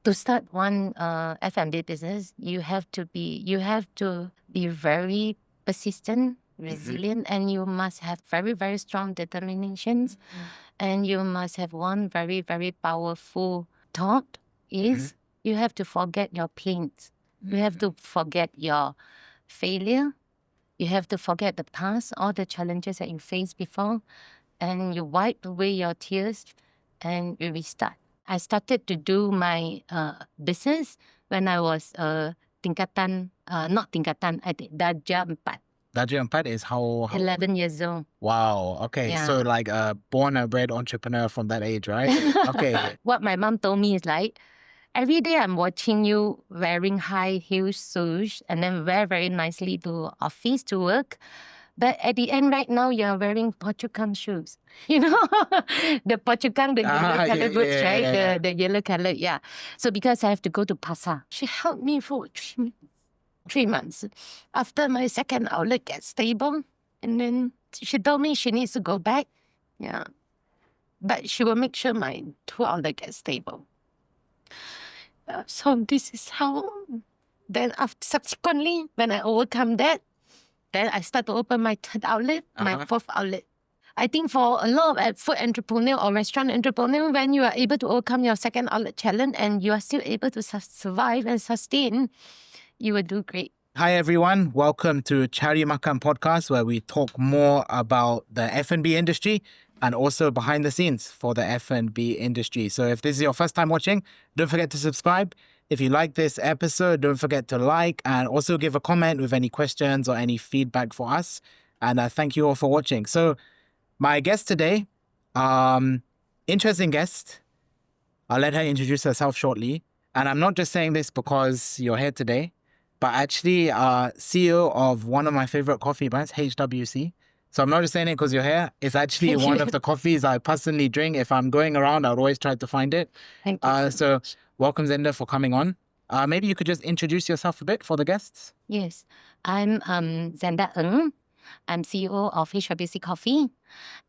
To start one F&B business, you have to be very persistent, resilient, and you must have very, very strong determinations. And you must have one very, very powerful thought is you have to forget your pains. You have to forget your failure. You have to forget the past, all the challenges that you faced before, and you wipe away your tears and you restart. I started to do my business when I was not tingkatan, I think Darjah 4. Darjah 4 is how 11 years old. Wow. Okay. Yeah. So like a born and bred entrepreneur from that age, right? Okay. What my mom told me is like, every day I'm watching you wearing high heel shoes and then wear very nicely to office to work. But at the end right now, you're wearing Portugal shoes. You know, the Portugal, the yellow color boots, right? The yellow color, yeah. So because I have to go to Pasar, she helped me for 3 months. After my second outlet gets stable, and then she told me she needs to go back. Yeah. But she will make sure my 2 outlet gets stable. So this is how, then after, subsequently, when I overcome that, then I start to open my 3rd outlet, my 4th outlet. I think for a lot of food entrepreneur or restaurant entrepreneur, when you are able to overcome your 2nd outlet challenge and you are still able to survive and sustain, you will do great. Hi everyone, welcome to Cari Makan podcast, where we talk more about the F&B industry and also behind the scenes for the F&B industry. So if this is your first time watching, don't forget to subscribe. If you like this episode, don't forget to like and also give a comment with any questions or any feedback for us. And thank you all for watching. So my guest today, interesting guest. I'll let her introduce herself shortly. And I'm not just saying this because you're here today, but actually CEO of one of my favorite coffee brands, HWC. So I'm not just saying it because you're here. It's actually one of the coffees I personally drink. If I'm going around, I'd always try to find it. Thank you. So welcome, Zenda, for coming on. Maybe you could just introduce yourself a bit for the guests. Yes, I'm Zenda Ng. I'm CEO of HWC Coffee.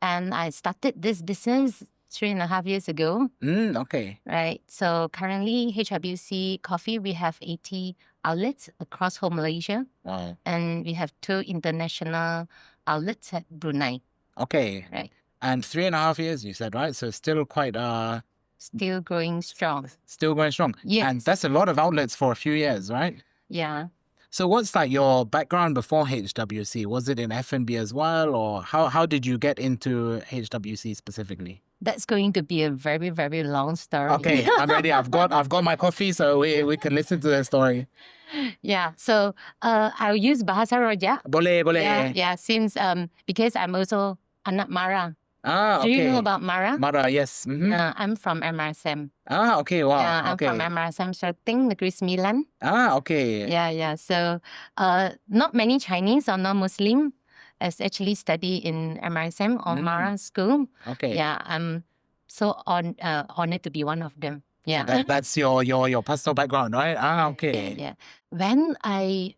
And I started this business 3.5 years ago. Okay. Right. So currently, HWC Coffee, we have 80 outlets across whole Malaysia. Wow. And we have 2 international outlets at Brunei. Okay. Right. And 3.5 years, you said, right? So still quite... Still growing strong. Still going strong. Yes. And that's a lot of outlets for a few years, right? Yeah. So what's like your background before HWC? Was it in F&B as well? Or how did you get into HWC specifically? That's going to be a very, very long story. Okay, I'm ready. I've got my coffee, so we can listen to the story. Yeah. So I'll use Bahasa Raja. Boleh. Yeah. Since because I'm also anak Mara. Okay. Do you know about Mara? Mara, yes. I'm from MRSM. Okay, wow. Yeah, I'm okay. from MRSM Shooting, Negeri Sembilan. Okay. Yeah. So not many Chinese or non-Muslim has actually studied in MRSM or Mara school. Okay. Yeah, I'm so honored to be one of them. Yeah. That's your personal background, right? Okay. Yeah. When I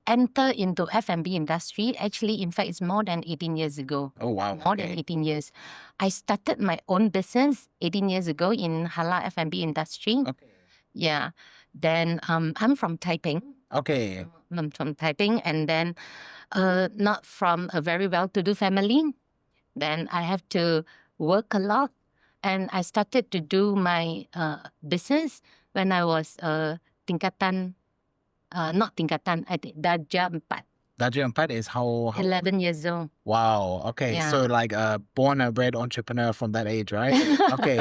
enter into F&B industry, actually, in fact, it's more than 18 years ago. Oh, wow. More than 18 years. I started my own business 18 years ago in Halal F&B industry. Okay. Yeah. Then I'm from Taiping. Okay. I'm from Taiping, and then not from a very well-to-do family. Then I have to work a lot. And I started to do my business when I was not tingkatan, I think Darjah 4. Darjah 4 is how 11 years old. Wow. Okay. Yeah. So like a born and bred entrepreneur from that age, right? Okay.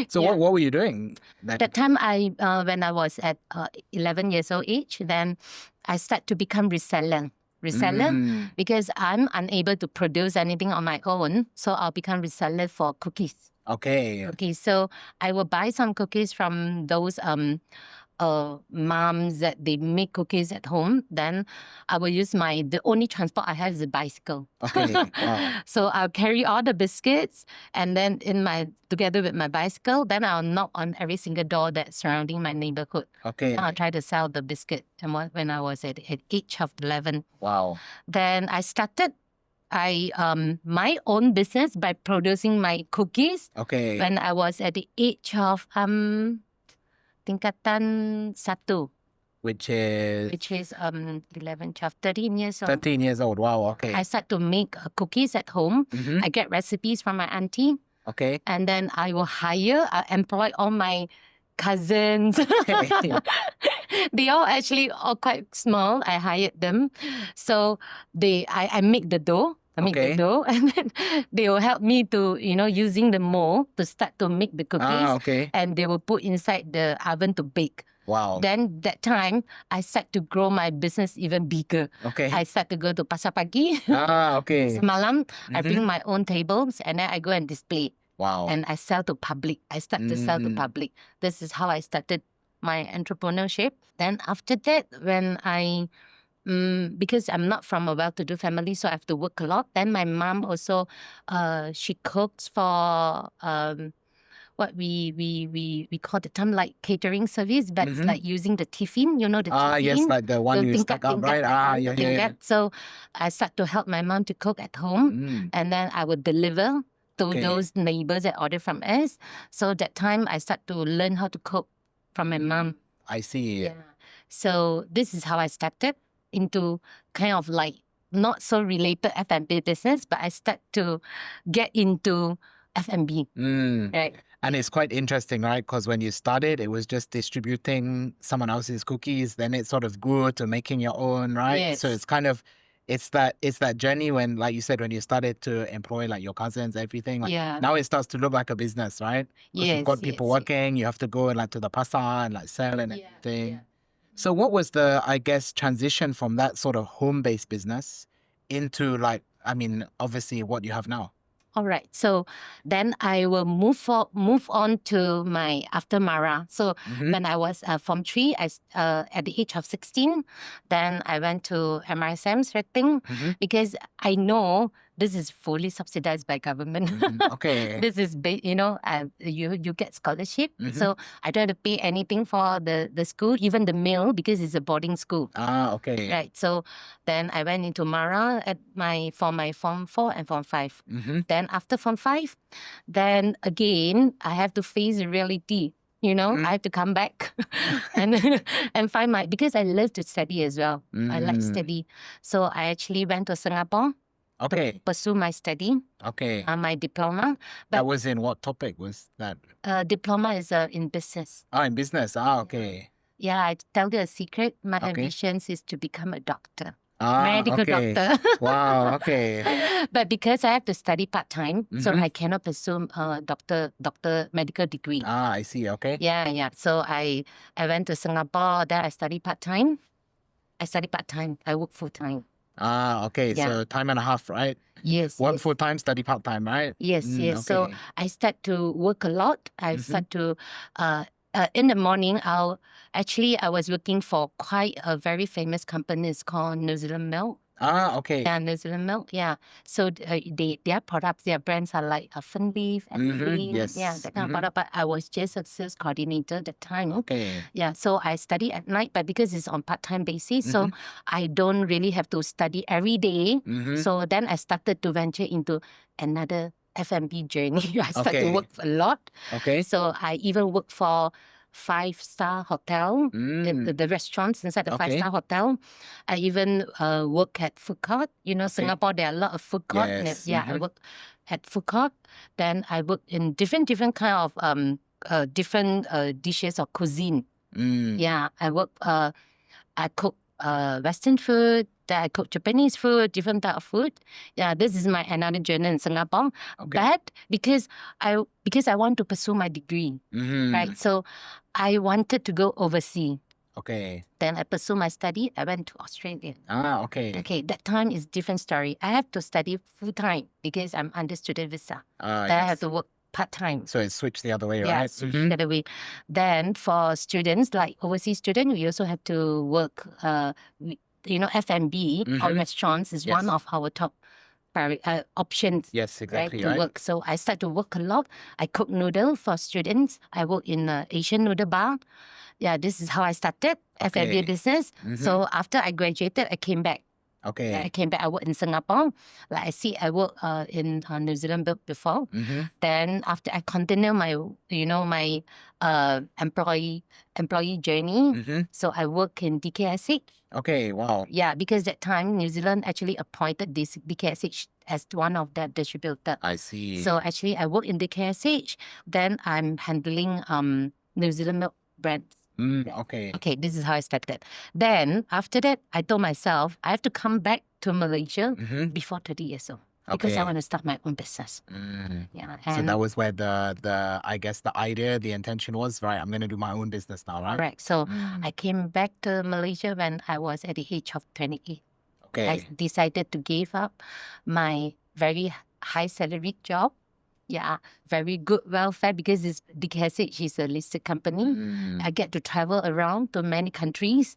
So Yeah. what were you doing? That time when I was at 11 years old age, then I start to become reseller because I'm unable to produce anything on my own. So I'll become reseller for cookies. Okay. So I will buy some cookies from those moms that they make cookies at home. Then I will use the only transport I have is a bicycle. Okay. Wow. So I'll carry all the biscuits, and then together with my bicycle, then I'll knock on every single door that's surrounding my neighborhood. Okay. Then I'll try to sell the biscuit. And when I was at age of 11. Wow. Then I started my own business by producing my cookies. Okay. When I was at the age of tingkatan 1, which is 11, 12, 13 years old. 13 years old. Wow. Okay. I start to make cookies at home. Mhm. I get recipes from my auntie. Okay. And then I will employ all my cousins. They all actually all quite small. I hired them. So I make the dough. I make the Okay. dough, and then they will help me to, using the mold to start to make the cookies. Okay. And they will put inside the oven to bake. Wow. Then that time, I start to grow my business even bigger. Okay. I start to go to Pasar Pagi. Okay. Semalam, I bring my own tables and then I go and display. Wow. And I sell to public. I start to sell to public. This is how I started my entrepreneurship. Then after that, when because I'm not from a well-to-do family, so I have to work a lot. Then my mom also, she cooks for what we call the term like catering service, but it's like using the tiffin, the tiffin. Yes, like the one you stuck up, right? Yeah. So I start to help my mom to cook at home, and then I would deliver to those neighbors that order from us. So that time I start to learn how to cook from my mom. I see. Yeah. So this is how I started into kind of like not so related F&B business, but I start to get into F&B. Right. And it's quite interesting, right? Because when you started, it was just distributing someone else's cookies. Then it sort of grew to making your own, right? Yes. So it's kind of, it's that journey when, like you said, when you started to employ like your cousins, everything. Like, now it starts to look like a business, right? Yes. You've got people working. You have to go like to the Pasar and like sell and everything. Yeah. So what was the, I guess, transition from that sort of home-based business into like, I mean, obviously what you have now? All right. So then I will move on to my after Mara. So when I was Form 3, at the age of 16, then I went to MRSM setting because I know this is fully subsidized by government. Okay. This is, you get scholarship. So I don't have to pay anything for the school, even the meal, because it's a boarding school. Okay. Right. So then I went into Mara for my Form 4 and Form 5. Then after Form 5, then again, I have to face the reality. I have to come back and find because I love to study as well. I like study. So I actually went to Singapore. Okay. Pursue my study. Okay. My diploma. That was in what topic was that? Diploma is in business. In business. Okay. Yeah, I tell you a secret. My ambition is to become a doctor. Medical doctor. Wow, okay. But because I have to study part-time, so I cannot pursue doctor medical degree. I see, okay. Yeah. So I went to Singapore, then I study part-time. I work full-time. Okay. Yeah. So time and a half, right? Yes. Work full-time, study part-time, right? Yes. Okay. So I start to work a lot. I start to... in the morning, I was working for quite a very famous company. It's called New Zealand Milk. Okay. Yeah, New Zealand Milk. Yeah. So their products, their brands are like Fern Leaf and yes. Yeah, that kind of product. But I was just a sales coordinator at the time. Okay. Yeah. So I study at night, but because it's on part-time basis, so I don't really have to study every day. So then I started to venture into another F&B journey. I started to work a lot. Okay. So I even work for 5-star hotel, the restaurants inside the 5-star hotel. I even work at food court. Singapore, there are a lot of food court. Yes. Yeah, I work at food court. Then I work in different kind of different dishes or cuisine. Yeah, I cook Western food. Then I cook Japanese food, different type of food. Yeah, this is my another journey in Singapore. Okay. But because I want to pursue my degree, right? So I wanted to go overseas. Okay. Then I pursue my study. I went to Australia. Okay. Okay, that time is different story. I have to study full time because I'm under student visa. Then I have to work part-time. So it switched the other way, yeah, right? switch the other way. Then for students, like overseas students, we also have to work, F&B or restaurants is one of our top options. Yes, exactly. To work. So I start to work a lot. I cook noodle for students. I work in an Asian noodle bar. Yeah, this is how I started F&B business. So after I graduated, I came back. Okay. I came back, I worked in Singapore. Like I worked in New Zealand before. Then after I continue my, my employee journey. So I work in DKSH. Okay, wow. Yeah, because that time New Zealand actually appointed this DKSH as one of their distributor. I see. So actually I work in DKSH. Then I'm handling New Zealand milk brands. Okay. Okay, this is how I started. Then after that, I told myself I have to come back to Malaysia before 30 years old because I Okay. want to start my own business. Yeah, So and that was where the I guess the idea, the intention was, right, I'm going to do my own business now, right? correct. So I came back to Malaysia when I was at the age of 28. Okay. I decided to give up my very high salaried job. Yeah, very good welfare because this DKSH is a listed company. I get to travel around to many countries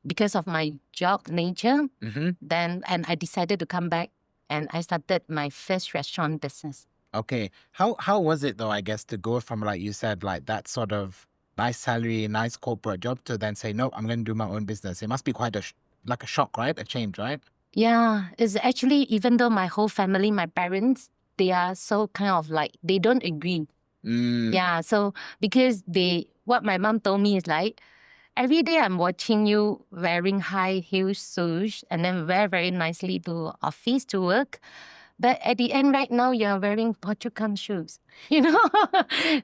because of my job nature. Then, and I decided to come back and I started my first restaurant business. Okay. How was it though, I guess, to go from, like you said, like that sort of nice salary, nice corporate job to then say, no, I'm going to do my own business? It must be quite like a shock, right? A change, right? Yeah, it's actually, even though my whole family, my parents, they are so kind of like, they don't agree. Yeah, so because what my mom told me is like, every day I'm watching you wearing high heel shoes and then wear very nicely to office to work. But at the end right now, you're wearing Portugal shoes. You know,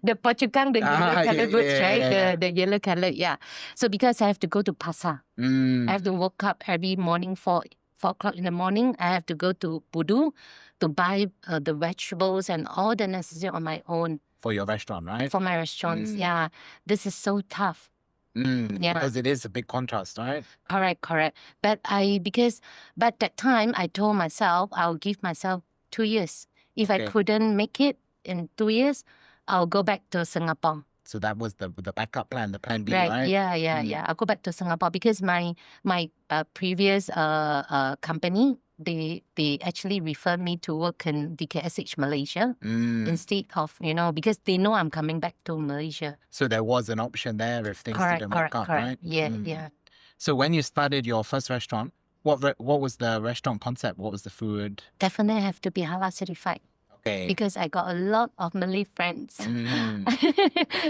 the Portugal, the yellow color boots, right? The yellow color, yeah. So because I have to go to Pasar, I have to wake up every morning 4 o'clock in the morning. I have to go to Pudu to buy the vegetables and all the necessary on my own. For your restaurant, right? For my restaurants, yeah. This is so tough. Yeah. Because it is a big contrast, right? Correct. But that time I told myself I'll give myself 2 years. If I couldn't make it in 2 years, I'll go back to Singapore. So that was the backup plan, the plan B, Right. right? Yeah. I'll go back to Singapore because my previous company, they actually referred me to work in DKSH Malaysia instead of, because they know I'm coming back to Malaysia. So there was an option there if things didn't work out, right? Yeah. So when you started your first restaurant, what was the restaurant concept? What was the food? Definitely have to be Halal-Certified. Okay. Because I got a lot of Malay friends.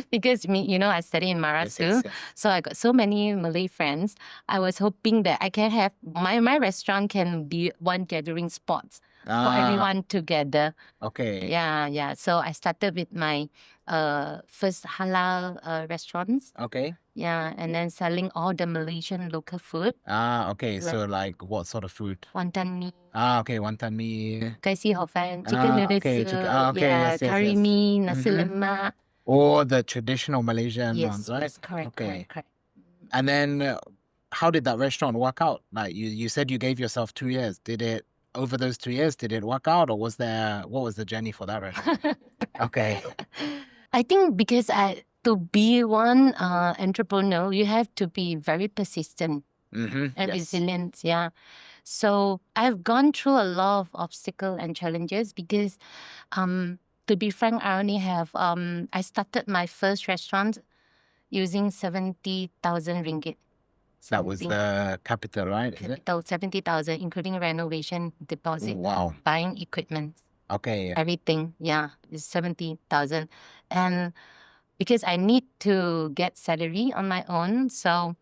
Because I study in Mara too. Yes. So I got so many Malay friends. I was hoping that I can have my restaurant can be one gathering spot for everyone together. Okay. Yeah. So I started with my first halal restaurants. Okay. Yeah, and then selling all the Malaysian local food. Okay. So like what sort of food? Wonton mee. Okay. Wonton mee. Kaisi hor fun, chicken noodle okay, soup, yes, curry mee, Nasi Lemak. Or the traditional Malaysian ones, right? Yes, correct. And then how did that restaurant work out? Like you said you gave yourself 2 years. Over those 2 years, did it work out, or what was the journey for that restaurant? Okay. I think because to be one entrepreneur, you have to be very persistent and resilient. Yeah. So I've gone through a lot of obstacles and challenges because, to be frank, I only have I started my first restaurant using 70,000 ringgit. That was the capital, right? Capital 70,000, including renovation deposit. Wow. Buying equipment. Okay. Everything, yeah, is 70,000, and because I need to get salary on my own, so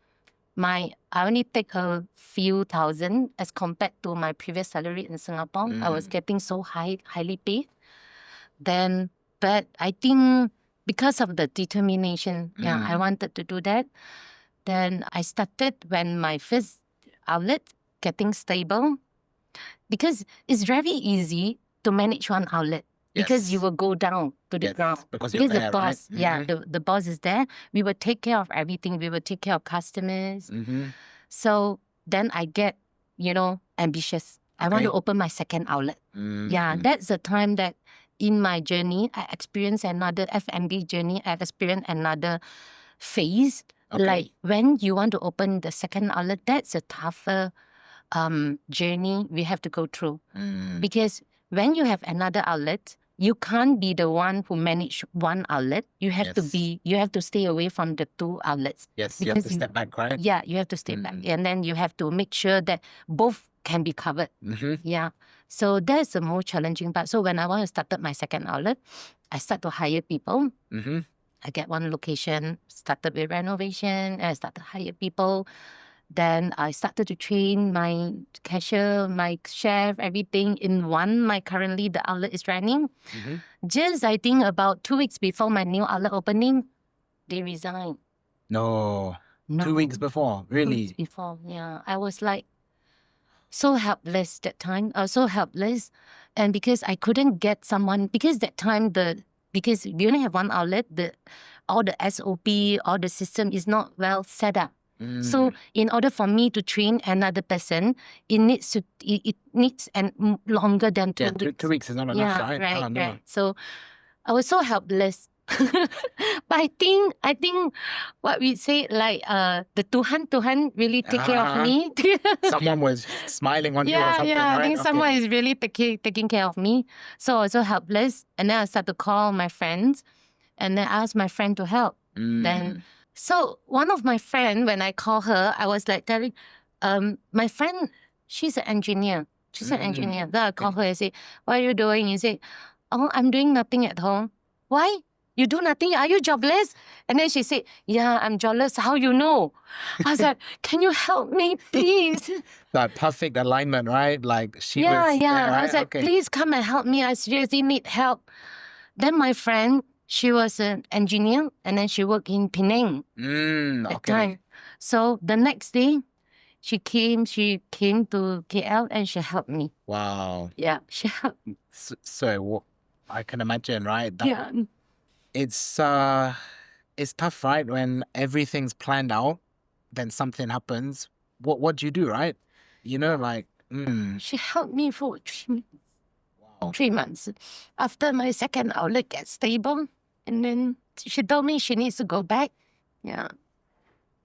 I only take a few thousand as compared to my previous salary in Singapore. I was getting so highly paid. Then, but I think because of the determination, I wanted to do that. Then I started when my first outlet getting stable, because it's very easy to manage one outlet. Because you will go down to the ground. Because you're there, the boss, right? the boss is there. We will take care of everything. We will take care of customers. So then I get, ambitious. I want to open my second outlet. Yeah, that's the time that in my journey, I experienced another F&B journey. I experienced another phase. Like when you want to open the second outlet, that's a tougher journey we have to go through. Because when you have another outlet, you can't be the one who manage one outlet. You have to stay away from the two outlets. Yes, you have to step back, right? Yeah, you have to stay back. And then you have to make sure that both can be covered. Mm-hmm. Yeah. So that's the more challenging part. So when I want to start my second outlet, I start to hire people. Mm-hmm. I get one location, started with renovation, and I started to hire people. Then I started to train my cashier, my chef, everything in one. Currently the outlet is running. Mm-hmm. Just I think about 2 weeks before my new outlet opening, they resigned. No. No. 2 weeks before, 2 really? weeks before, yeah. I was like so helpless that time. I was so helpless. And because I couldn't get someone, because that time because we only have one outlet, all the SOP, all the system is not well set up. So in order for me to train another person, it needs longer than 2 weeks. 2 weeks is not enough, right? Right, Oh, no. right. So I was so helpless. But I think what we say, like the Tuhan really take care of me. Someone was smiling on you or something, I right? think someone is really taking care of me. So I was so helpless. And then I started to call my friends and then ask my friend to help. Then so one of my friend, when I call her, I was like telling my friend, she's an engineer. She's an engineer. Then I call her and say, what are you doing? You say, oh, I'm doing nothing at home. Why? You do nothing? Are you jobless? And then she said, yeah, I'm jobless. How you know? I was like, can you help me, please? That perfect alignment, right? Like she was Yeah. there, right? I was like, please come and help me. I seriously need help. Then my friend, she was an engineer and then she worked in Penang at time. So the next day, she came to KL and she helped me. Wow. Yeah, she helped me. So I can imagine, right? Yeah. It's tough, right? When everything's planned out, then something happens. What do you do, right? You know, like She helped me for 3 months. Wow. 3 months. After my second outlet gets stable, and then she told me she needs to go back. Yeah.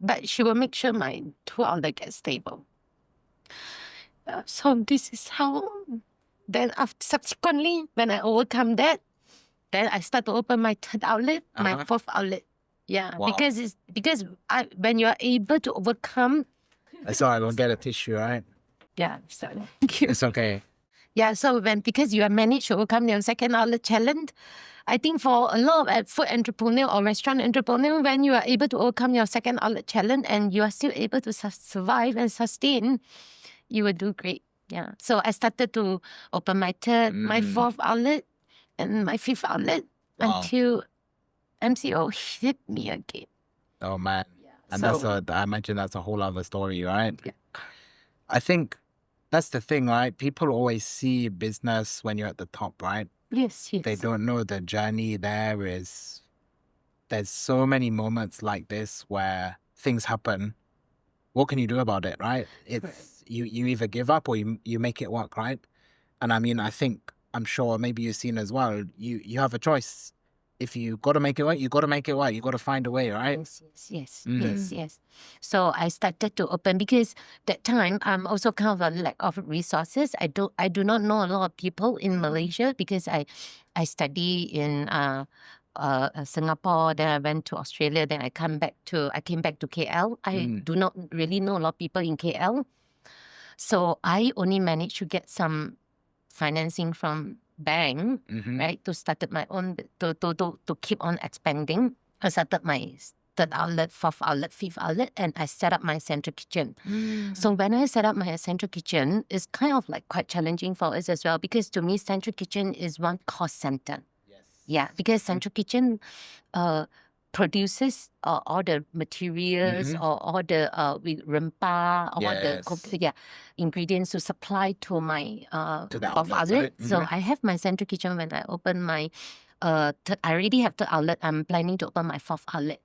But she will make sure my 2 outlet gets stable. So this is how. Then subsequently, when I overcome that, then I start to open my 3rd outlet, my 4th outlet. Yeah, Wow. because when you are able to overcome. Sorry, I won't get a tissue, right? Yeah, sorry. Thank you. It's okay. Yeah, so because you have managed to overcome your second outlet challenge, I think for a lot of food entrepreneur or restaurant entrepreneur, when you are able to overcome your second outlet challenge and you are still able to survive and sustain, you will do great. Yeah. So I started to open my 3rd, my 4th outlet, and my 5th outlet until MCO hit me again. Oh man. Yeah. And I imagine that's a whole other story, right? Yeah. I think that's the thing, right? People always see business when you're at the top, right? Yes. They don't know the journey there's so many moments like this where things happen. What can you do about it, right? It's you either give up or you make it work, right? And I mean, I'm sure maybe you've seen as well, you have a choice. If you got to make it work, you got to make it work. You got to find a way, right? Yes. So I started to open because that time I'm also kind of a lack of resources. I do not know a lot of people in Malaysia because I study in Singapore. Then I went to Australia. Then I came back to KL. I do not really know a lot of people in KL. So I only managed to get some financing from bank, right, to start my own, to keep on expanding. I started my 3rd outlet, 4th outlet, 5th outlet, and I set up my central kitchen. So when I set up my central kitchen, it's kind of like quite challenging for us as well because to me, central kitchen is one cost center. Yes. Yeah, because central kitchen produces all the materials or all the rempah, all the ingredients to supply to my to the outlet. Right? So I have my central kitchen when I open my I already have the outlet. I'm planning to open my 4th outlet.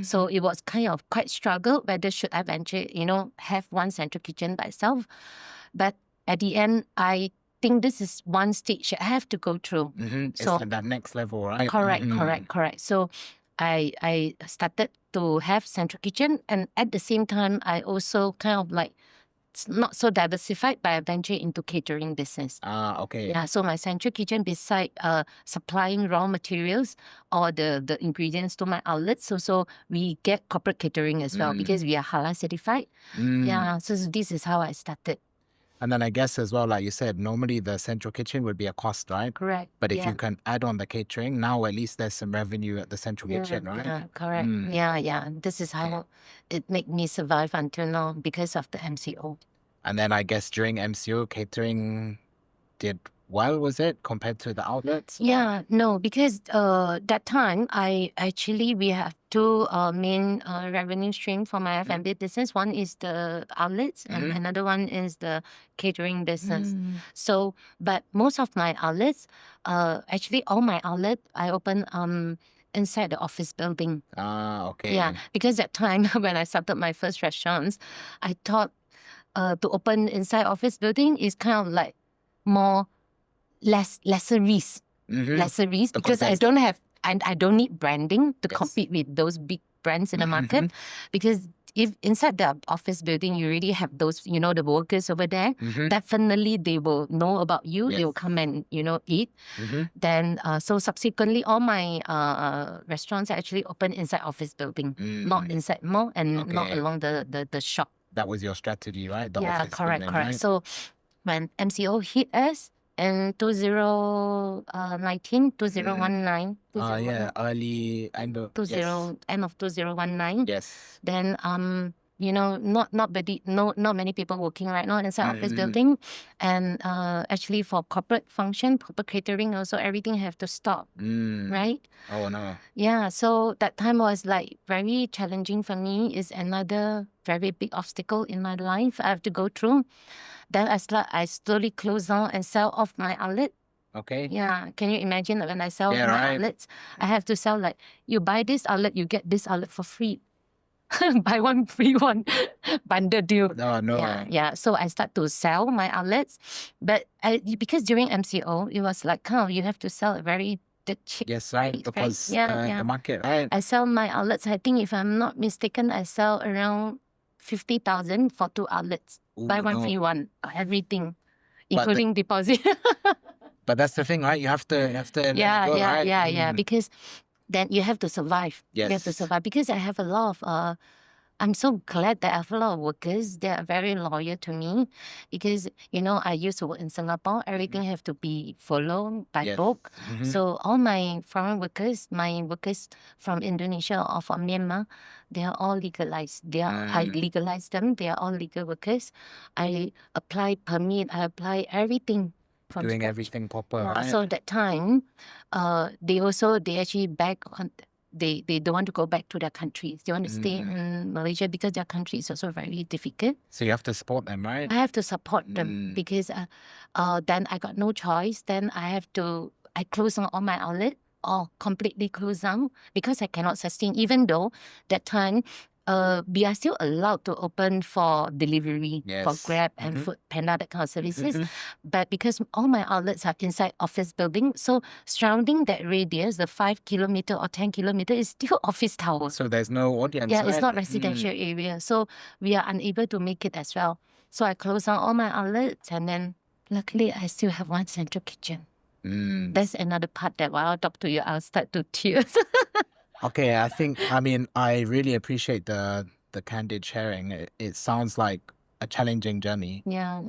So it was kind of quite struggle whether should I venture, have one central kitchen by itself. But at the end, I think this is one stage I have to go through. So it's like that next level, right? Correct. So I started to have central kitchen, and at the same time, I also kind of like not so diversified, but I ventured into catering business. Okay. Yeah, so my central kitchen, beside supplying raw materials or the ingredients to my outlets, so we get corporate catering as well because we are Halal-Certified. Yeah, so this is how I started. And then I guess as well, like you said, normally the central kitchen would be a cost, right? Correct. But if yeah. you can add on the catering, now at least there's some revenue at the central kitchen, right? Yeah, correct. Yeah. This is how it made me survive until now because of the MCO. And then I guess during MCO, catering did well, was it, compared to the outlets? Yeah, no, because that time we have two main revenue stream for my F&B business. One is the outlets and another one is the catering business. So, but most of my outlets, actually all my outlet, I open inside the office building. Okay. Yeah, because that time when I started my first restaurants, I thought to open inside office building is kind of like more lesser risk. Lesser risk because I don't have and I don't need branding to compete with those big brands in the market. Because if inside the office building you already have those, the workers over there, definitely they will know about you. They will come and eat. Then so subsequently all my restaurants are actually open inside office building, not inside mall and not along the shop. That was your strategy, right? The Yeah, office correct. building, right? So when MCO hit us in 2019, 2019, early end of 2019. Yes. Then not many people working right now inside office building, and actually for corporate function, corporate catering also everything have to stop, right? Oh no. Yeah, so that time was like very challenging for me. Is another very big obstacle in my life I have to go through. Then I slowly close down and sell off my outlet. Okay. Yeah, can you imagine that when I sell my right. outlets, I have to sell like, you buy this outlet, you get this outlet for free. Buy one, free one. Bundle deal. No. Yeah. So I start to sell my outlets. But because during MCO, it was like, you have to sell a very cheap. Yes, right. Because the market, right? I sell my outlets, I think if I'm not mistaken, I sell around 50,000 for 2 outlets. Buy one, free one. Everything, including deposit. But that's the thing, right? You have to Yeah. Because then you have to survive. Yes. You have to survive. Because I have a lot of I'm so glad that I have a lot of workers. They are very loyal to me because, I used to work in Singapore. Everything have to be followed by book. So all my foreign workers, my workers from Indonesia or from Myanmar, they are all legalized. I legalized them. They are all legal workers. I apply permit. I apply everything. Doing everything proper, right? So that time, they actually back on. They don't want to go back to their countries. They want to stay in Malaysia because their country is also very difficult. So you have to support them, right? I have to support them because then I got no choice. Then I close down all my outlet or completely close down because I cannot sustain. Even though that time, we are still allowed to open for delivery, for Grab and FoodPreneur, that kind of services. But because all my outlets are inside office building, so surrounding that radius, the 5 kilometer or 10 kilometer is still office tower. So there's no audience. Yeah, it's not residential area. So we are unable to make it as well. So I close down all my outlets and then luckily I still have one central kitchen. That's another part that while I talk to you, I'll start to tears. Okay, I really appreciate the candid sharing. It sounds like a challenging journey. Yeah.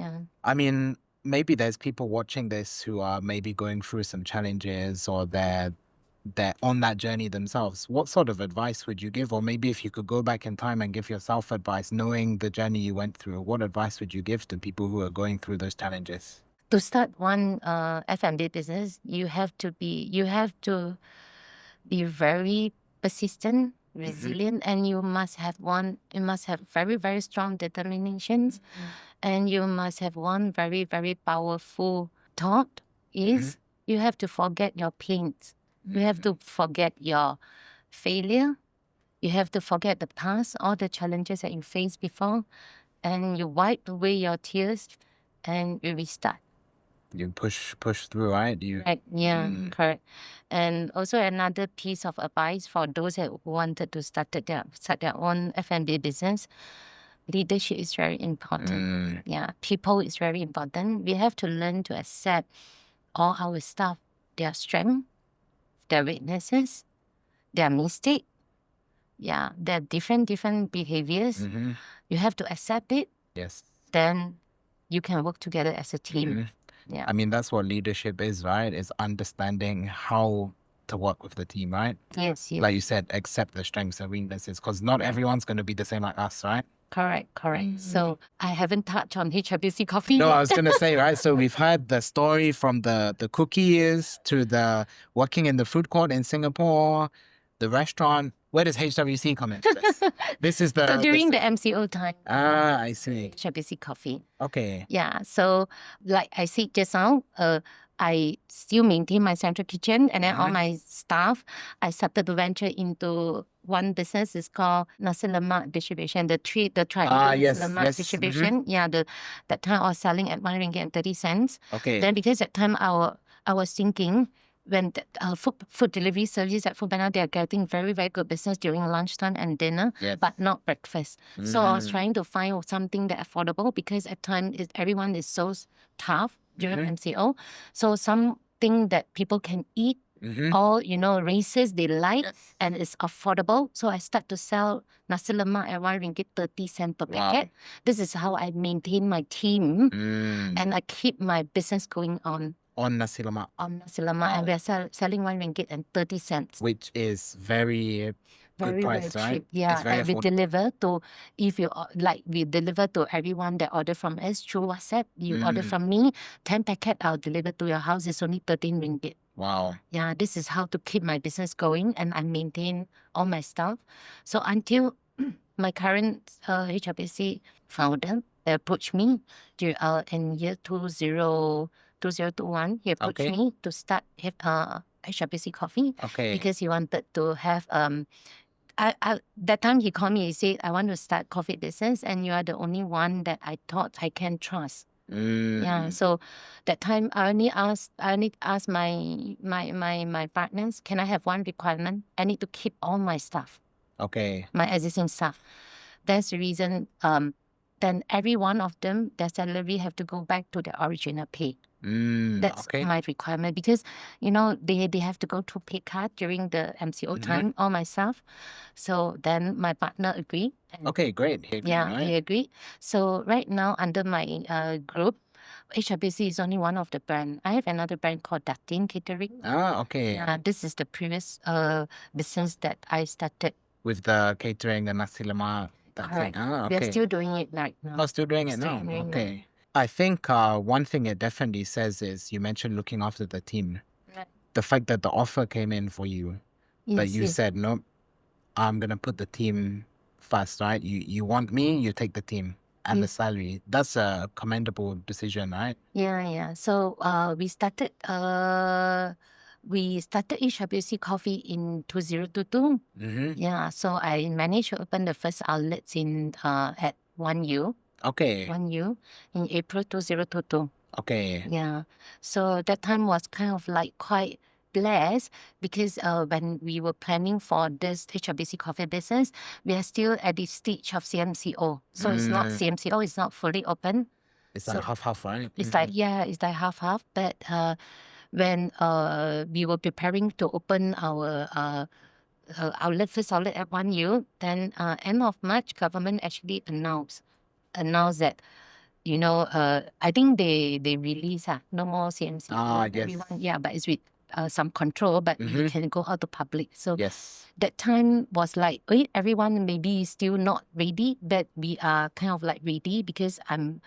I mean, maybe there's people watching this who are maybe going through some challenges or they're on that journey themselves. What sort of advice would you give? Or maybe if you could go back in time and give yourself advice, knowing the journey you went through, what advice would you give to people who are going through those challenges? To start one F&B business, you have to be very persistent, resilient, and you must have very, very strong determinations, and you must have one very, very powerful thought is you have to forget your pains. You have to forget your failure. You have to forget the past, all the challenges that you faced before, and you wipe away your tears and you restart. You push through, right? Right. Yeah, correct. And also another piece of advice for those that wanted to start their own F&B business, leadership is very important. Yeah, people is very important. We have to learn to accept all our staff, their strength, their weaknesses, their mistake. Yeah, their different behaviors. You have to accept it. Yes. Then you can work together as a team. Mhm. Yeah. I mean, that's what leadership is, right? Is understanding how to work with the team, right? Yes, yes. Like you said, accept the strengths and weaknesses, because not everyone's going to be the same like us, right? Correct. So I haven't touched on HWC Coffee No, yet. I was going to say, right? So we've heard the story from the cookies to the working in the food court in Singapore, the restaurant. Where does HWC come into this? This is the... So during the MCO time, I see. HWC Coffee. Okay. Yeah. So like I said just now, I still maintain my central kitchen, and then all my staff, I started to venture into one business. It's called Nasi Lemak distribution. The triangle yes, Nasi Lemak yes, distribution. Yeah. That time I was selling at RM1.30. Okay. Then because that time I was thinking, when food delivery service at FoodPreneur, they are getting very, very good business during lunchtime and dinner, Yes. but not breakfast. So I was trying to find something that affordable, because at times everyone is so tough during MCO. So something that people can eat, all races they like, and it's affordable. So I start to sell Nasi Lemak at RM1.30 per packet. This is how I maintain my team, and I keep my business going on Nasi Lemak, and we are selling RM1.30, which is very good very, price, very right? cheap. Yeah, It's very and we affordable. deliver to, we deliver to everyone that order from us through WhatsApp. You order from me, 10 packet, I'll deliver to your house. It's only RM13. Wow. Yeah, this is how to keep my business going, and I maintain all my stuff. So until my current HWC founder approached me in year 2021. He approached me to start HWC Coffee, Okay. because he wanted to have that time he called me. He said, I want to start coffee business, and you are the only one that I thought I can trust. Yeah, so that time I only asked my partners, can I have one requirement? I need to keep all my stuff, Okay. my existing stuff. That's the reason. Then every one of them, their salary have to go back to the original pay. That's my requirement, because they have to go to pay cut during the MCO time, all my stuff. So then my partner agreed. Okay, great. Yeah, he agreed. So right now under my group, HWC is only one of the brand. I have another brand called Catering. Okay. Yeah, this is the previous business that I started. With the catering, the Nasi Lemak, that thing. Correct. Okay. We are still doing it right now. Oh, still doing it Still now. doing it. Okay. I think one thing it definitely says is, you mentioned looking after the team. Right. The fact that the offer came in for you, but you said, no, I'm going to put the team first, right? You want me, you take the team and the salary. That's a commendable decision, right? Yeah. So we started HWC Coffee in 2022. Yeah, so I managed to open the first outlets in at 1U. Okay. 1U in April 2022. Okay. Yeah, so that time was kind of like quite blessed, because when we were planning for this HWC coffee business, we are still at the stage of CMCO. So it's not CMCO, it's not fully open. It's like half-half, right? It's like, it's like half-half. But when we were preparing to open our first outlet at 1U, then end of March, government actually announced that, I think they release no more CMCO. Yes. Everyone, but it's with some control, but you can go out to public. So Yes. that time was like, everyone maybe still not ready, but we are kind of like ready, because I'm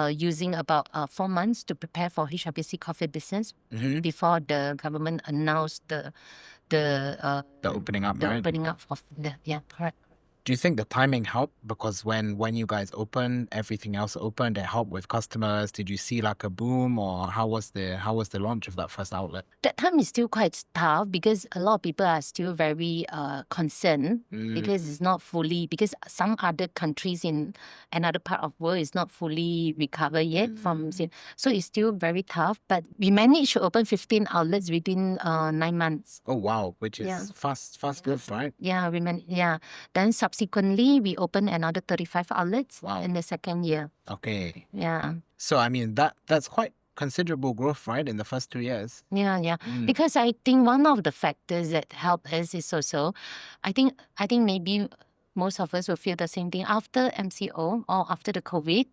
using about 4 months to prepare for HWC coffee business before the government announced the opening up, the right? opening up of correct. Do you think the timing helped? Because when you guys opened, everything else opened, it helped with customers. Did you see like a boom, or how was the launch of that first outlet? That time is still quite tough, because a lot of people are still very concerned, because it's not fully, because some other countries in another part of the world is not fully recovered yet from, so it's still very tough. But we managed to open 15 outlets within 9 months. Oh wow, which is fast growth, right? Yeah, then subsequently we opened another 35 outlets in the second year. Okay. Yeah. So I mean that's quite considerable growth, right, in the first 2 years. Yeah. Because I think one of the factors that helped us is also, I think maybe most of us will feel the same thing. After MCO or after the COVID,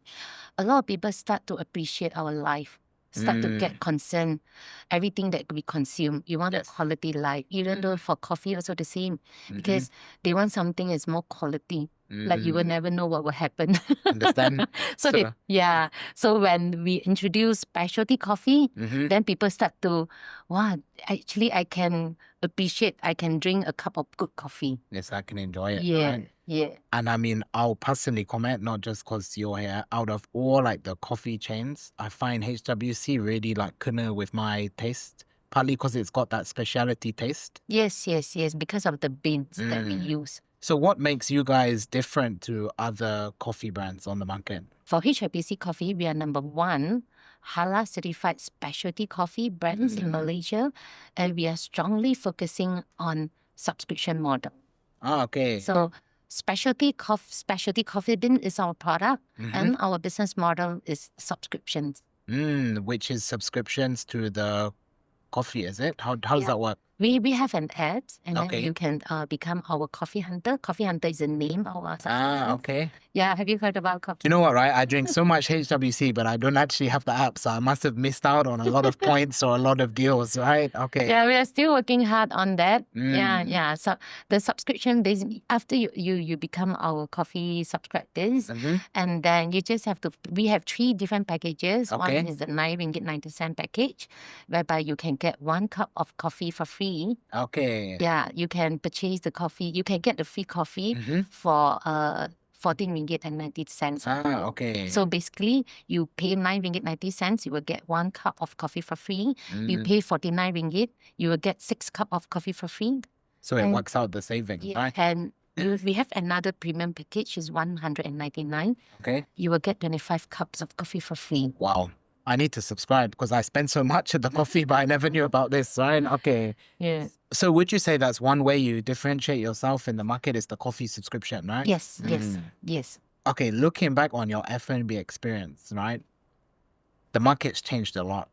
a lot of people start to appreciate our life, start to get concerned, everything that we consume. You want a quality life, even though for coffee also the same, because they want something that's more quality. Like you will never know what will happen. Understand? So so when we introduce specialty coffee, then people start to, wow, actually I can appreciate, I can drink a cup of good coffee. Yes, I can enjoy it. Yeah, Right? yeah. And I mean, I'll personally comment, not just because you're here, out of all like the coffee chains, I find HWC really like kena with my taste, partly because it's got that specialty taste. Yes, because of the beans that we use. So what makes you guys different to other coffee brands on the market? For HWC Coffee, we are number one Halal-Certified specialty coffee brands in Malaysia, and we are strongly focusing on subscription model. Ah, okay. So specialty coffee bean is our product, and our business model is subscriptions. Which is subscriptions to the coffee, is it? How does that work? We have an ad, and Okay. then you can become our coffee hunter. Coffee hunter is the name of our subscription. Okay. Yeah, have you heard about coffee? You know what, right? I drink so much HWC, but I don't actually have the app, so I must have missed out on a lot of points or a lot of deals, right? Okay. Yeah, we are still working hard on that. Yeah. So the subscription, basically, after you become our coffee subscribers, and then you just have to, we have 3 different packages. Okay. One is the 9 ringgit 90 cent package, whereby you can get 1 cup of coffee for free. Okay. Yeah, you can purchase the coffee. You can get the free coffee for 14 ringgit and 90 cents. Okay. So basically, you pay 9 ringgit 90 cents, you will get 1 cup of coffee for free. You pay 49 ringgit, you will get 6 cup of coffee for free. So it works out the savings, right? And we have another premium package, is 199. Okay. You will get 25 cups of coffee for free. Wow. I need to subscribe because I spend so much at the coffee, but I never knew about this, right? Okay. Yeah. So would you say that's one way you differentiate yourself in the market is the coffee subscription, right? Yes. Okay, looking back on your F&B experience, right? The market's changed a lot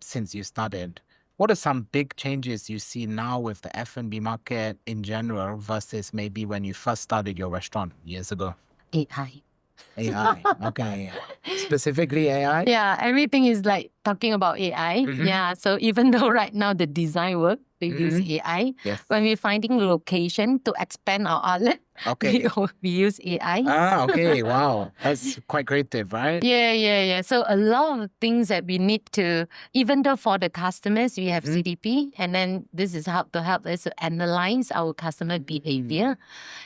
since you started. What are some big changes you see now with the F&B market in general versus maybe when you first started your restaurant years ago? AI. AI, okay. Specifically AI? Yeah, everything is like talking about AI. Yeah, so even though right now the design work, we use AI. Yes. When we're finding location to expand our outlet, we use AI. Okay, wow. That's quite creative, right? Yeah. So a lot of things that we need to, even though for the customers, we have CDP, and then this is how to help us to analyze our customer behavior.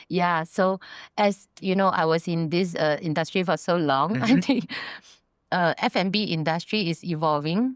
Yeah, so as you know, I was in this industry for so long. I think F&B industry is evolving,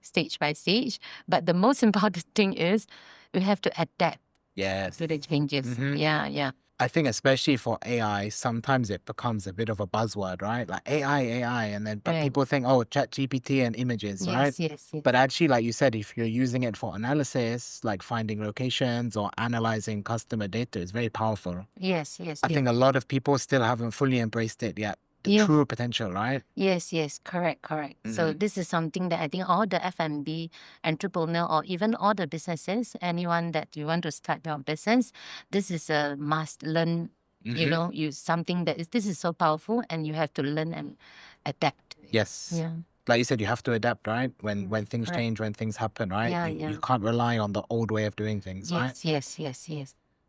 stage by stage. But the most important thing is we have to adapt to the changes. Yeah. I think especially for AI, sometimes it becomes a bit of a buzzword, right? Like AI, and then but people think, oh, ChatGPT and images, right? Yes. But actually, like you said, if you're using it for analysis, like finding locations or analyzing customer data, it's very powerful. Yes. I think a lot of people still haven't fully embraced it yet. The true potential, right? Yes, correct. So this is something that I think all the F&B entrepreneur or even all the businesses, anyone that you want to start your business, this is a must learn. You know, something that this is so powerful, and you have to learn and adapt. Yes. Yeah. Like you said, you have to adapt, right? When things change, when things happen, right? You can't rely on the old way of doing things, right? Yes.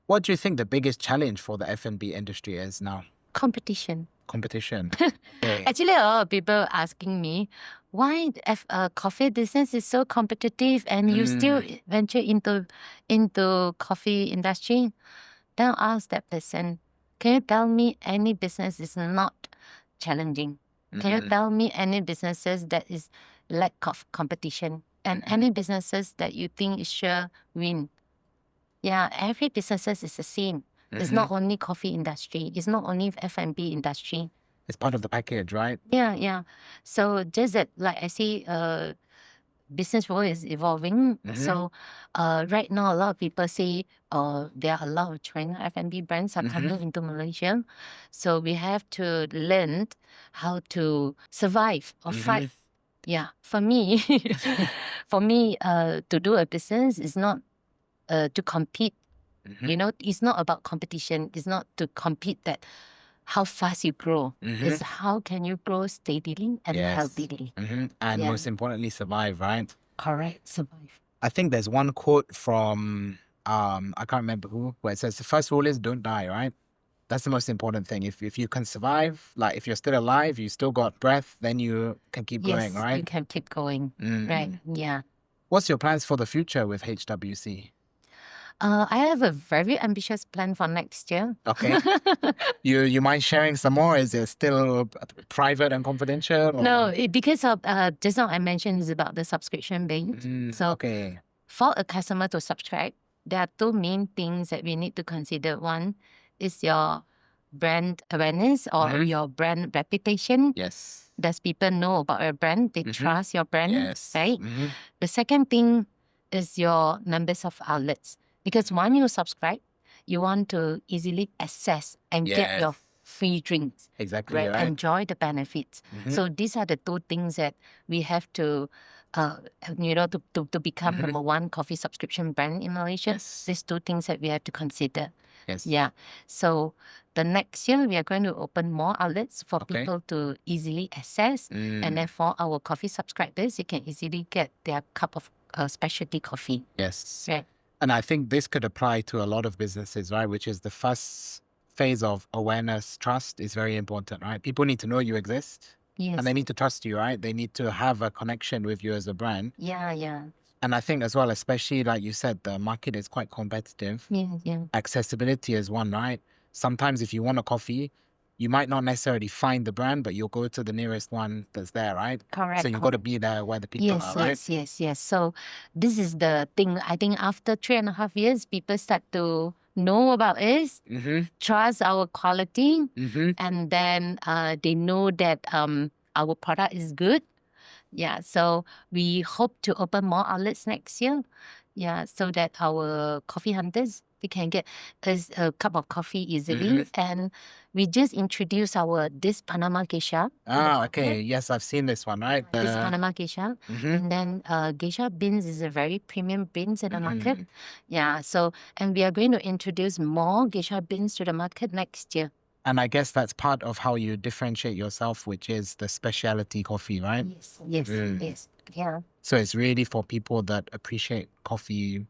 What do you think the biggest challenge for the F&B industry is now? Competition. Okay. Actually, a lot of people asking me, why coffee business is so competitive and you still venture into coffee industry? Then I'll ask that person, can you tell me any business is not challenging? Can you tell me any businesses that is lack of competition? And any businesses that you think is sure win? Yeah, every businesses is the same. It's not only coffee industry. It's not only F&B industry. It's part of the package, right? Yeah. So just that, like I see, business world is evolving. So right now, a lot of people say there are a lot of China F&B brands are coming into Malaysia. So we have to learn how to survive or fight. Yeah, for me, to do a business is not to compete You know, it's not about competition. It's not to compete that how fast you grow. It's how can you grow steadily and healthily. And most importantly, survive, right? Correct. Survive. I think there's one quote from I can't remember who, where it says the first rule is don't die, right? That's the most important thing. If you can survive, like if you're still alive, you still got breath, then you can keep going, Yes, right? you can keep going. Right. Yeah. What's your plans for the future with HWC? I have a very ambitious plan for next year. Okay. You mind sharing some more? Is it still private and confidential? Or? No, because of just now I mentioned is about the subscription base. So Okay. for a customer to subscribe, there are two main things that we need to consider. One is your brand awareness or your brand reputation. Yes. Does people know about your brand? They trust your brand, Yes. right? The second thing is your numbers of outlets. Because when you subscribe, you want to easily access and get your free drinks. Exactly, Right? right? Enjoy the benefits. So these are the two things that we have to, to become number one coffee subscription brand in Malaysia. Yes. These two things that we have to consider. Yes. Yeah. So the next year we are going to open more outlets for Okay. people to easily access, and then for our coffee subscribers, you can easily get their cup of specialty coffee. Yes. Right. And I think this could apply to a lot of businesses, right? Which is the first phase of awareness, trust is very important, right? People need to know you exist. Yes. And they need to trust you, right? They need to have a connection with you as a brand. Yeah, yeah. And I think as well, especially like you said, the market is quite competitive. Yeah, yeah. Accessibility is one, right? Sometimes if you want a coffee, you might not necessarily find the brand, but you'll go to the nearest one that's there, right? Correct. So you've got to be there where the people are, right? Yes. So this is the thing. I think after 3.5 years, people start to know about us, trust our quality, and then they know that our product is good. Yeah, so we hope to open more outlets next year. Yeah, so that our coffee hunters, they can get a cup of coffee easily. And we just introduced this Panama Geisha. Okay. Yes, I've seen this one, right? This Panama Geisha. And then Geisha beans is a very premium beans in the market. Yeah, so, and we are going to introduce more Geisha beans to the market next year. And I guess that's part of how you differentiate yourself, which is the specialty coffee, right? Yes. Yeah. So it's really for people that appreciate coffee.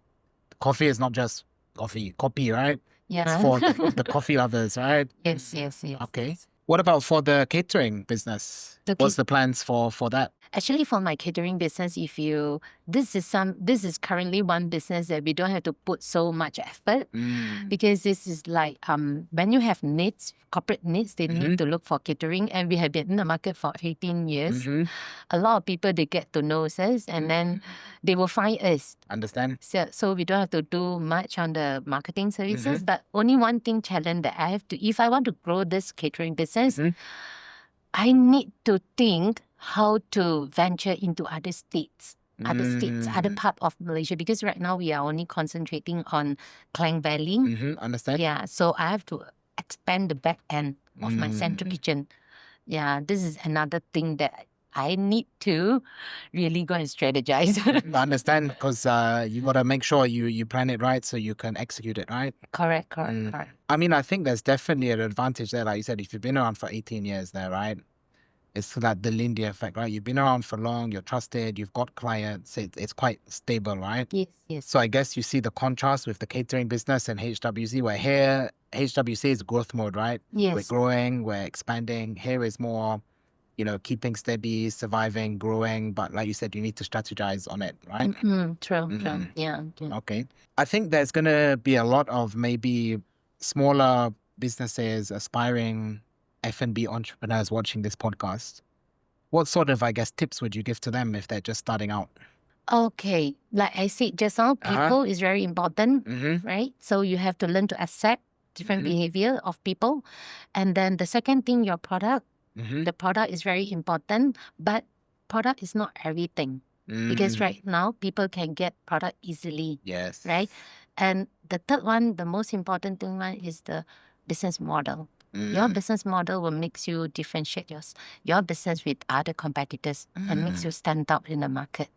Coffee is not just copy, right? Yeah. It's for the coffee lovers, right? Yes. Okay. What about for the catering business? What's the plans for that? Actually, for my catering business, this is currently one business that we don't have to put so much effort, because this is like when you have needs, corporate needs, they need to look for catering, and we have been in the market for 18 years. A lot of people, they get to know us, and then they will find us. Understand? So we don't have to do much on the marketing services, but only one thing challenge that I have to, if I want to grow this catering business, I need to think how to venture into other states, other part of Malaysia, because right now we are only concentrating on Klang Valley. Understand? Yeah, so I have to expand the back end of my central kitchen. Yeah, this is another thing that I need to really go and strategize. I understand, because you got to make sure you plan it right so you can execute it, right? Correct. I mean, I think there's definitely an advantage there. Like you said, if you've been around for 18 years there, right? It's like the Lindy effect, right? You've been around for long, you're trusted, you've got clients, it's quite stable, right? Yes. So I guess you see the contrast with the catering business and HWC, where here, HWC is growth mode, right? Yes. We're growing, we're expanding. Here is more, keeping steady, surviving, growing. But like you said, you need to strategize on it, right? True. Yeah. Okay. I think there's going to be a lot of maybe smaller businesses, aspiring F&B entrepreneurs watching this podcast. What sort of, I guess, tips would you give to them if they're just starting out? Okay, like I said just now, people is very important, right? So you have to learn to accept different behavior of people. And then the second thing, your product. The product is very important, but product is not everything. Because right now, people can get product easily. Yes. Right? And the third one, the most important thing is the business model. Your business model will make you differentiate your business with other competitors and makes you stand out in the market.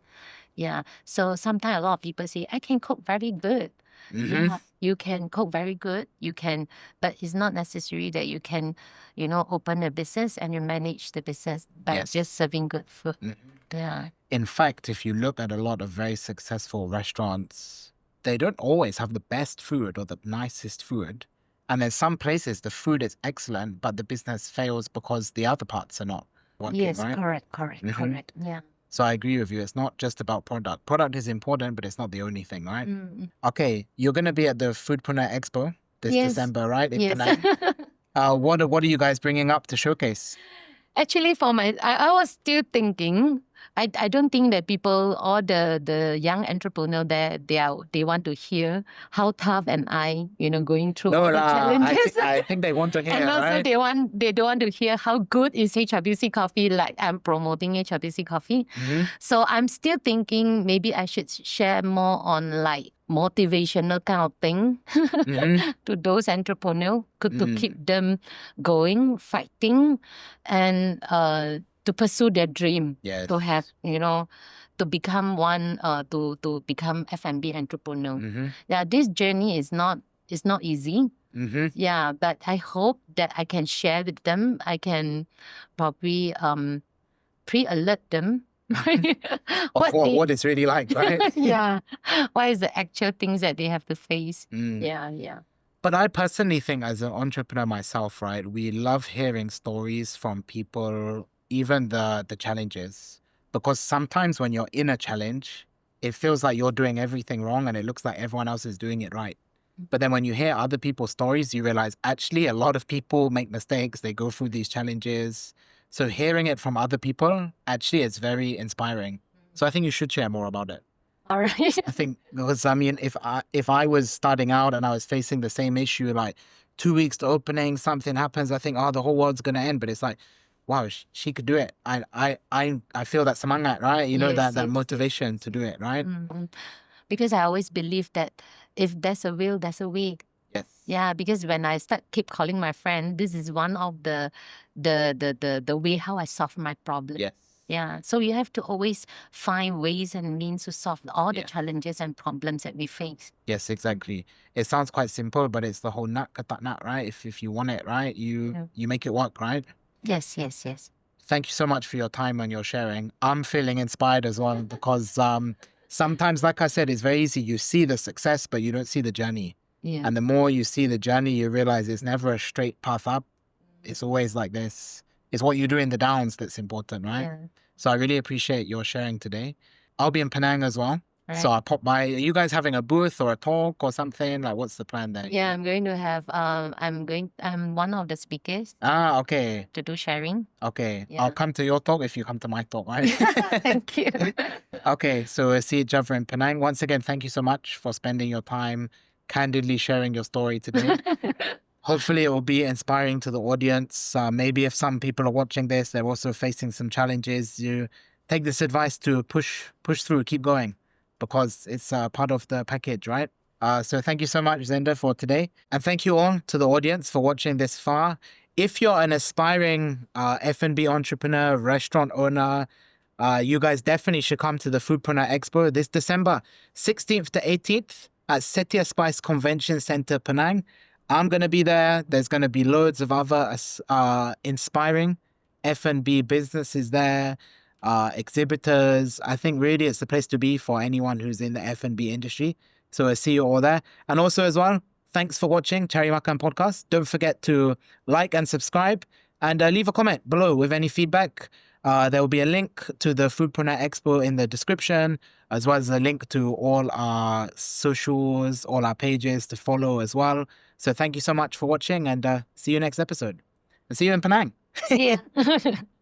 Yeah. So sometimes a lot of people say, I can cook very good. Yeah, you can cook very good. You can, but it's not necessary that you can, open a business and you manage the business by Yes. just serving good food. Yeah. In fact, if you look at a lot of very successful restaurants, they don't always have the best food or the nicest food. And in some places, the food is excellent, but the business fails because the other parts are not working, Yes, right? correct. Yeah. So I agree with you. It's not just about product. Product is important, but it's not the only thing, right? Okay, you're going to be at the FoodPreneur Expo this Yes. December, right? In Yes. Penang. What are you guys bringing up to showcase? Actually, I was still thinking. I don't think that people or the young entrepreneur that they want to hear how tough am I, going through all the challenges. I think they want to hear, And also right? they don't want to hear how good is HWC Coffee, like I'm promoting HWC Coffee. So I'm still thinking maybe I should share more on like motivational kind of thing to those entrepreneurs to keep them going, fighting, and to pursue their dream. Yes. To have, to become one, to become F&B entrepreneur. Yeah, this journey is not easy. Yeah, but I hope that I can share with them. I can probably pre-alert them. what it's really like, right? Yeah. What is the actual things that they have to face? Yeah. But I personally think as an entrepreneur myself, right, we love hearing stories from people, even the challenges. Because sometimes when you're in a challenge, it feels like you're doing everything wrong and it looks like everyone else is doing it right. But then when you hear other people's stories, you realize actually a lot of people make mistakes. They go through these challenges. So hearing it from other people, actually, it's very inspiring. So I think you should share more about it. All right. I think because if I was starting out and I was facing the same issue, like 2 weeks to opening, something happens, I think, the whole world's gonna end. But it's like, wow, she could do it. I feel that semangat, right? That motivation to do it, right? Because I always believe that if there's a will, there's a way. Yes. Yeah, because when I keep calling my friend, this is one of the way how I solve my problem. Yes. Yeah, so you have to always find ways and means to solve all the challenges and problems that we face. Yes, exactly. It sounds quite simple, but it's the whole nut katak nut, right? If you want it, right, you make it work, right? Yes. Thank you so much for your time and your sharing. I'm feeling inspired as well because sometimes, like I said, it's very easy. You see the success, but you don't see the journey. Yeah. And the more you see the journey, you realize it's never a straight path up. It's always like this. It's what you do in the downs that's important, right? Yeah. So I really appreciate your sharing today. I'll be in Penang as well. Right. So I'll pop by. Are you guys having a booth or a talk or something? Like, what's the plan there? Yeah, I'm going to have, I'm one of the speakers Okay. to do sharing. Okay. Yeah. I'll come to your talk if you come to my talk, right? Thank you. Okay. So we'll see each other in Penang. Once again, thank you so much for spending your time candidly sharing your story today. Hopefully it will be inspiring to the audience. Maybe if some people are watching this, they're also facing some challenges. You take this advice to push through, keep going, because it's part of the package, right? So thank you so much, Zenda, for today. And thank you all to the audience for watching this far. If you're an aspiring F&B entrepreneur, restaurant owner, you guys definitely should come to the FoodPreneur Expo this December 16th to 18th at Setia Spice Convention Center, Penang. I'm going to be there. There's going to be loads of other inspiring F&B businesses there, exhibitors. I think really it's the place to be for anyone who's in the F&B industry. So I'll see you all there. And also as well, thanks for watching Cari Makan podcast. Don't forget to like and subscribe and leave a comment below with any feedback. There will be a link to the FoodPreneur Expo in the description, as well as a link to all our socials, all our pages to follow as well. So thank you so much for watching and see you next episode. And see you in Penang. See ya.